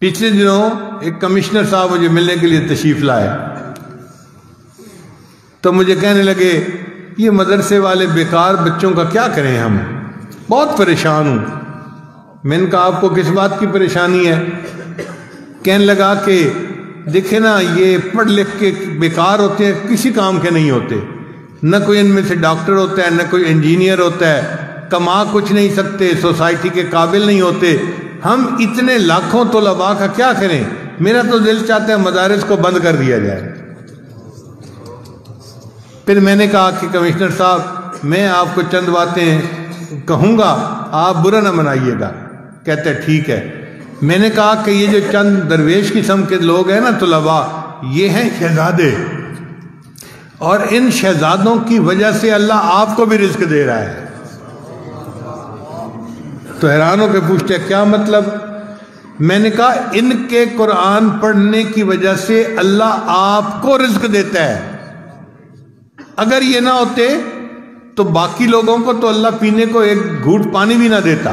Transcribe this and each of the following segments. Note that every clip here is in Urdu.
پچھلے دنوں ایک کمشنر صاحب مجھے ملنے کے لیے تشریف لائے، تو مجھے کہنے لگے یہ مدرسے والے بیکار بچوں کا کیا کریں، ہم بہت پریشان ہوں۔ میں نے کہا آپ کو کس بات کی پریشانی ہے؟ کہنے لگا کہ دیکھیں نا، یہ پڑھ لکھ کے بیکار ہوتے ہیں، کسی کام کے نہیں ہوتے، نہ کوئی ان میں سے ڈاکٹر ہوتا ہے، نہ کوئی انجینئر ہوتا ہے، کما کچھ نہیں سکتے، سوسائٹی کے قابل نہیں ہوتے، ہم اتنے لاکھوں طلباء کا کیا کریں؟ میرا تو دل چاہتا ہے مدارس کو بند کر دیا جائے۔ پھر میں نے کہا کہ کمشنر صاحب میں آپ کو چند باتیں کہوں گا، آپ برا نہ منائیے گا۔ کہتے ہیں ٹھیک ہے۔ میں نے کہا کہ یہ جو چند درویش قسم کے لوگ ہیں نا طلباء، یہ ہیں شہزادے، اور ان شہزادوں کی وجہ سے اللہ آپ کو بھی رزق دے رہا ہے۔ تو حیران ہو کے پوچھتے ہیں کیا مطلب؟ میں نے کہا ان کے قرآن پڑھنے کی وجہ سے اللہ آپ کو رزق دیتا ہے، اگر یہ نہ ہوتے تو باقی لوگوں کو تو اللہ پینے کو ایک گھونٹ پانی بھی نہ دیتا۔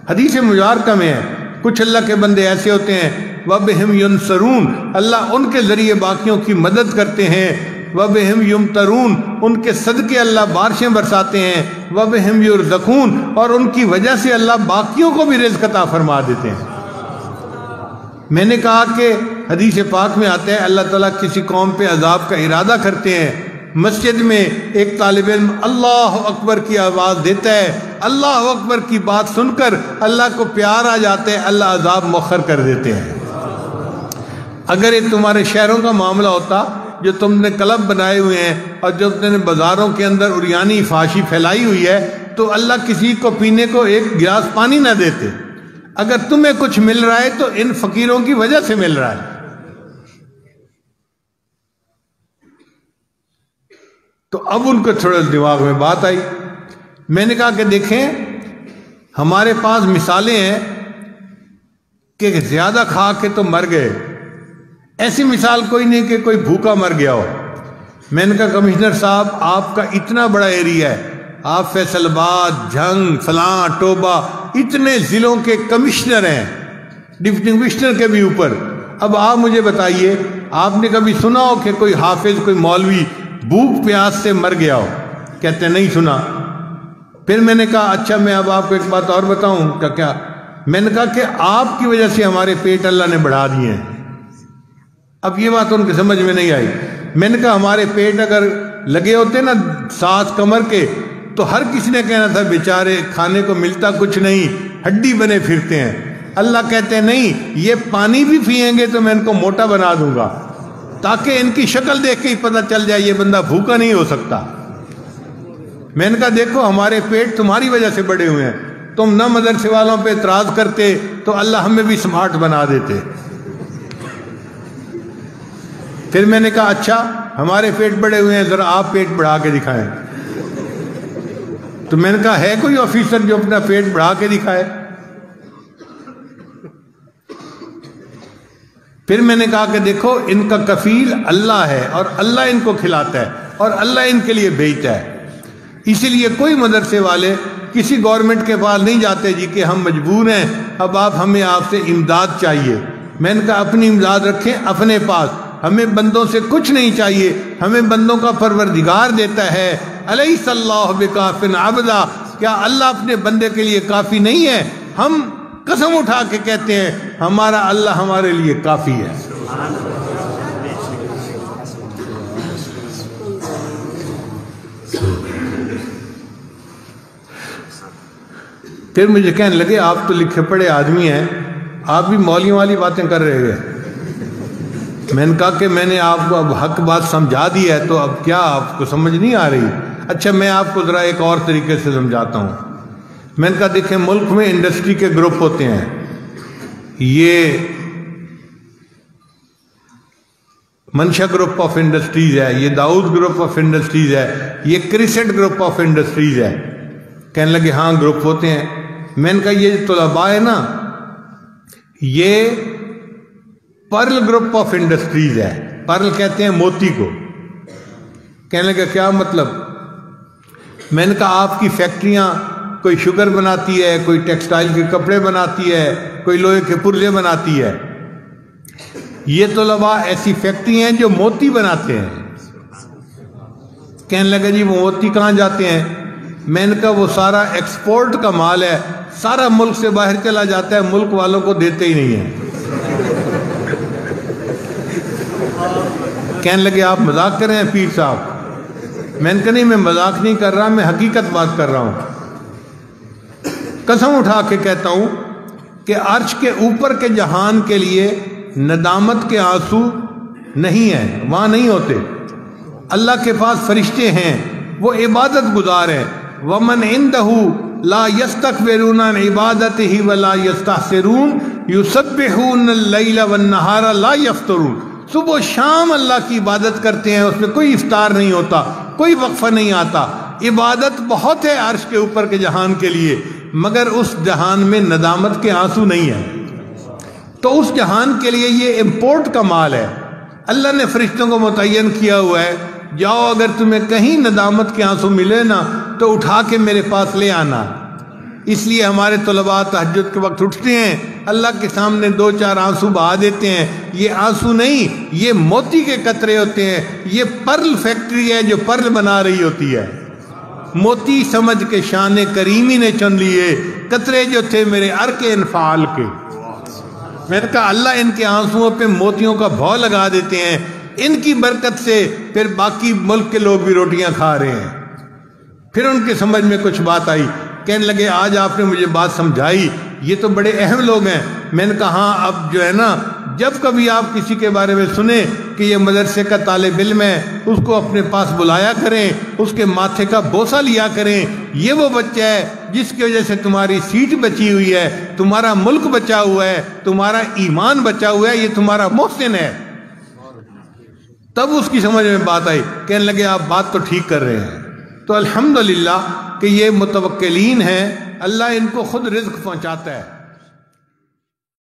حدیث مبارکہ میں ہے کچھ اللہ کے بندے ایسے ہوتے ہیں وَبِهِمْ يُنْصَرُونَ، اللہ ان کے ذریعے باقیوں کی مدد کرتے ہیں، وَبِهِمْ يُمْطَرُونَ، ان کے صدقے اللہ بارشیں برساتے ہیں، وَبِهِمْ يُرْزَقُونَ، اور ان کی وجہ سے اللہ باقیوں کو بھی رزق عطا فرما دیتے ہیں۔ میں نے کہا کہ حدیث پاک میں آتا ہے اللہ تعالیٰ کسی قوم پہ عذاب کا ارادہ کرتے ہیں، مسجد میں ایک طالب علم اللہ اکبر کی آواز دیتا ہے، اللہ اکبر کی بات سن کر اللہ کو پیار آ جاتے ہیں، اللہ عذاب مؤخر کر دیتے ہیں۔ اگر یہ تمہارے شہروں کا معاملہ ہوتا جو تم نے کلب بنائے ہوئے ہیں اور جو تم نے بازاروں کے اندر عریانی فحاشی پھیلائی ہوئی ہے، تو اللہ کسی کو پینے کو ایک گلاس پانی نہ دیتے۔ اگر تمہیں کچھ مل رہا ہے تو ان فقیروں کی وجہ سے مل رہا ہے۔ تو اب ان کو تھوڑا دماغ میں بات آئی۔ میں نے کہا کہ دیکھیں ہمارے پاس مثالیں ہیں کہ زیادہ کھا کے تو مر گئے، ایسی مثال کوئی نہیں کہ کوئی بھوکا مر گیا ہو۔ میں نے کہا کمشنر صاحب آپ کا اتنا بڑا ایریا ہے، آپ فیصل آباد، جھنگ، فلاں، ٹوبہ، اتنے ضلعوں کے کمشنر ہیں، ڈپٹی کمشنر کے بھی اوپر۔ اب آپ مجھے بتائیے آپ نے کبھی سنا ہو کہ کوئی حافظ، کوئی مولوی بھوک پیاس سے مر گیا ہو؟ کہتے نہیں سنا۔ پھر میں نے کہا اچھا میں اب آپ کو ایک بات اور بتاؤں کیا؟ میں نے کہا کہ آپ کی وجہ سے ہمارے پیٹ اللہ نے بڑھا دیے ہیں۔ اب یہ بات ان کے سمجھ میں نہیں آئی۔ میں نے کہا ہمارے پیٹ اگر لگے ہوتے نا ساس کمر کے تو ہر کسی نے کہنا تھا بیچارے کھانے کو ملتا کچھ نہیں، ہڈی بنے پھرتے ہیں۔ اللہ کہتے ہیں نہیں، یہ پانی بھی پئیں گے تو میں ان کو موٹا بنا دوں گا، تاکہ ان کی شکل دیکھ کے ہی پتہ چل جائے یہ بندہ بھوکا نہیں ہو سکتا۔ میں نے کہا دیکھو ہمارے پیٹ تمہاری وجہ سے بڑے ہوئے ہیں، تم نہ مدرسے والوں پہ اعتراض کرتے تو اللہ ہمیں بھی سمارٹ بنا دیتے۔ پھر میں نے کہا اچھا ہمارے پیٹ بڑے ہوئے ہیں، ذرا آپ پیٹ بڑھا کے دکھائیں۔ تو میں نے کہا ہے کوئی آفیسر جو اپنا پیٹ بڑھا کے دکھائے؟ پھر میں نے کہا کہ دیکھو ان کا کفیل اللہ ہے اور اللہ ان کو کھلاتا ہے اور اللہ ان کے لیے بھیجتا ہے۔ اسی لیے کوئی مدرسے والے کسی گورنمنٹ کے پاس نہیں جاتے جی کہ ہم مجبور ہیں، اب ہمیں آپ سے امداد چاہیے۔ میں نے کہا اپنی امداد رکھیں اپنے پاس، ہمیں بندوں سے کچھ نہیں چاہیے، ہمیں بندوں کا پروردگار دیتا ہے۔ الیس اللہ بکاف عبدا، کیا اللہ اپنے بندے کے لیے کافی نہیں ہے؟ ہم قسم اٹھا کے کہتے ہیں ہمارا اللہ ہمارے لیے کافی ہے۔ پھر مجھے کہنے لگے آپ تو لکھے پڑھے آدمی ہیں، آپ بھی مولیوں والی باتیں کر رہے ہیں۔ میں نے کہا کہ میں نے آپ کو اب حق بات سمجھا دی ہے، تو اب کیا آپ کو سمجھ نہیں آ رہی؟ اچھا میں آپ کو ذرا ایک اور طریقے سے سمجھاتا ہوں۔ میں نے کہا دیکھیں ملک میں انڈسٹری کے گروپ ہوتے ہیں، یہ منشا گروپ آف انڈسٹریز ہے، یہ داؤد گروپ آف انڈسٹریز ہے، یہ کرسٹ گروپ آف انڈسٹریز ہے۔ کہنے لگے ہاں گروپ ہوتے ہیں۔ میں نے کہا یہ طلباء ہے نا، یہ پرل گروپ آف انڈسٹریز ہے، پرل کہتے ہیں موتی کو۔ کہنے لگا کیا مطلب؟ میں نے کہا آپ کی فیکٹریاں کوئی شوگر بناتی ہے، کوئی ٹیکسٹائل کے کپڑے بناتی ہے، کوئی لوہے کے پرزے بناتی ہے، یہ طلباء ایسی فیکٹری ہیں جو موتی بناتے ہیں. کہنے لگا جی وہ موتی کہاں جاتے ہیں؟ میں نے کہا وہ سارا ایکسپورٹ کا مال ہے، سارا ملک سے باہر چلا جاتا ہے، ملک والوں کو دیتے ہی نہیں ہیں. کہنے لگے آپ مذاق کر رہے ہیں پیر صاحب. میں نے کہا نہیں، میں مذاق نہیں کر رہا، میں حقیقت بات کر رہا ہوں. قسم اٹھا کے کہتا ہوں کہ عرش کے اوپر کے جہان کے لیے ندامت کے آنسو نہیں ہیں، وہاں نہیں ہوتے. اللہ کے پاس فرشتے ہیں، وہ عبادت گزار ہیں. وَمَنْ عِنْدَهُ لَا يَسْتَكْبِرُونَ عَنْ عِبَادَتِهِ وَلَا يَسْتَحْسِرُونَ يُسَبِّحُونَ اللَّيْلَ وَالنَّهَارَ لَا يَفْتُرُونَ. صبح و شام اللہ کی عبادت کرتے ہیں، اس میں کوئی افطار نہیں ہوتا، کوئی وقفہ نہیں آتا. عبادت بہت ہے عرش کے اوپر کے جہان کے لیے، مگر اس جہان میں ندامت کے آنسو نہیں ہیں. تو اس جہان کے لیے یہ امپورٹ کا مال ہے. اللہ نے فرشتوں کو متعین کیا ہوا ہے، جاؤ اگر تمہیں کہیں ندامت کے آنسو ملے نا تو اٹھا کے میرے پاس لے آنا. اس لیے ہمارے طلباء تہجد کے وقت اٹھتے ہیں، اللہ کے سامنے 2-4 آنسو بہا دیتے ہیں. یہ آنسو نہیں، یہ موتی کے قطرے ہوتے ہیں. یہ پرل فیکٹری ہے جو پرل بنا رہی ہوتی ہے. موتی سمجھ کے شان کریمی نے چن لیے، قطرے جو تھے میرے عرق انفعال کے. میں نے کہا اللہ ان کے آنسوؤں پہ موتیوں کا بھو لگا دیتے ہیں، ان کی برکت سے پھر باقی ملک کے لوگ بھی روٹیاں کھا رہے ہیں. پھر ان کے سمجھ میں کچھ بات آئی، کہنے لگے آج آپ نے مجھے بات سمجھائی، یہ تو بڑے اہم لوگ ہیں. میں نے کہا ہاں، اب جو ہے نا جب کبھی آپ کسی کے بارے میں سنیں کہ یہ مدرسے کا طالب علم ہے، اس کو اپنے پاس بلایا کریں، اس کے ماتھے کا بوسہ لیا کریں. یہ وہ بچہ ہے جس کی وجہ سے تمہاری سیٹ بچی ہوئی ہے، تمہارا ملک بچا ہوا ہے، تمہارا ایمان بچا ہوا ہے، یہ تمہارا محسن ہے. تب اس کی سمجھ میں بات آئی، کہنے لگے آپ بات تو ٹھیک کر رہے ہیں. تو الحمدللہ کہ یہ متوکلین ہیں، اللہ ان کو خود رزق پہنچاتا ہے.